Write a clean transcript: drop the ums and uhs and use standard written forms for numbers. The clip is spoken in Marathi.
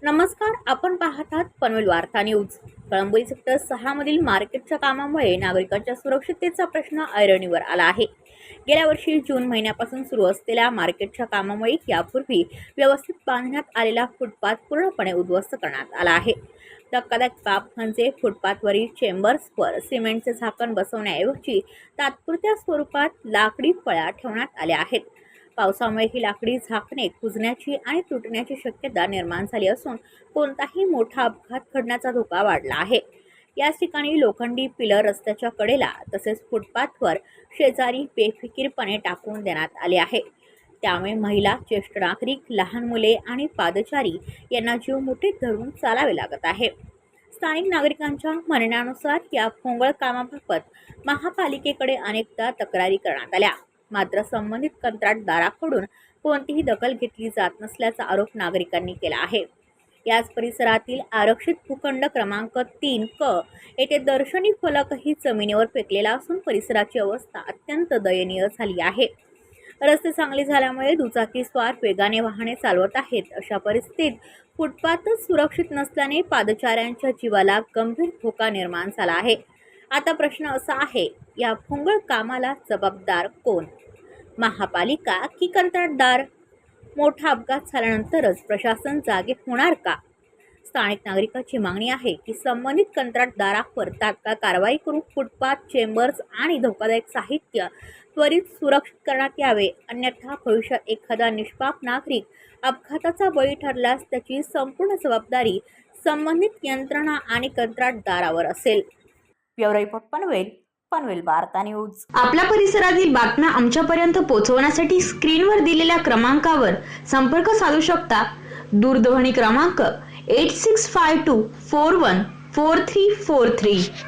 नमस्कार, आपण पाहत आहात पनवेल वार्ता न्यूज। कळंबोली सेक्टर 6 मधील मार्केटच्या कामामुळे नागरिकांच्या सुरक्षिततेचा प्रश्न ऐरणीवर आला आहे। गेल्या वर्षी जून महिन्यापासून सुरू असलेल्या मार्केटच्या कामामुळे यापूर्वी व्यवस्थित बांधण्यात आलेला फुटपाथ पूर्णपणे उद्ध्वस्त करण्यात आला आहे। धक्कादायक बाब म्हणजे फुटपाथवरील चेंबर्सवर सिमेंटचे झाकण बसवण्याऐवजी तात्पुरत्या स्वरूपात लाकडी फळ्या ठेवण्यात आल्या आहेत। पावसामुळे ही लाकडी झाकणे कुजण्याची आणि तुटण्याची शक्यता निर्माण झाली असून कोणताही मोठा अपघात घडण्याचा धोका वाढला आहे। याच ठिकाणी लोखंडी पिलर रस्त्याच्या कडेला तसेच फुटपाथवर शेजारी बेफिकीरपणे टाकून देण्यात आले आहे। त्यामुळे महिला, ज्येष्ठ नागरिक, लहान मुले आणि पादचारी यांना जीव मुठीत धरून चालावे लागत आहे। स्थानिक नागरिकांच्या म्हणण्यानुसार या भोंगळ कामाबाबत महापालिकेकडे अनेकदा तक्रारी करण्यात आल्या, मात्र संबंधित कंत्राटदाराकडून कोणतीही दखल घेतली जात नसल्याचा आरोप नागरिकांनी केला आहे। याच परिसरातील आरक्षित भूखंड क्रमांक 3 क येथे दर्शनी फलकही जमिनीवर फेकलेला असून परिसराची अवस्था अत्यंत दयनीय झाली आहे। रस्ते चांगले झाल्यामुळे दुचाकीस्वार वेगाने वाहने चालवत आहेत। अशा परिस्थितीत फुटपाथच सुरक्षित नसल्याने पादचाऱ्यांच्या जीवाला गंभीर धोका निर्माण झाला आहे। आता प्रश्न असा आहे, या भोंगळ कामाला जबाबदार कोण? महापालिका की कंत्राटदार? मोठा अपघात झाल्यानंतरच प्रशासन जागे होणार का? स्थानिक नागरिकांची मागणी आहे की संबंधित कंत्राटदारावर तात्काळ कारवाई करून फुटपाथ, चेंबर्स आणि धोकादायक साहित्य त्वरित सुरक्षित करण्यात यावे, अन्यथा भविष्यात एखादा निष्पाप नागरिक अपघाताचा बळी ठरल्यास त्याची संपूर्ण जबाबदारी संबंधित यंत्रणा आणि कंत्राटदारावर असेल। ब्युरो रिपोर्ट पनवेल वार्ता न्यूज। आपल्या परिसरातील बातम्या आमच्यापर्यंत पोहोचवण्यासाठी स्क्रीनवर दिलेल्या क्रमांकावर संपर्क साधू शकता। दूरध्वनी क्रमांक 8652414343।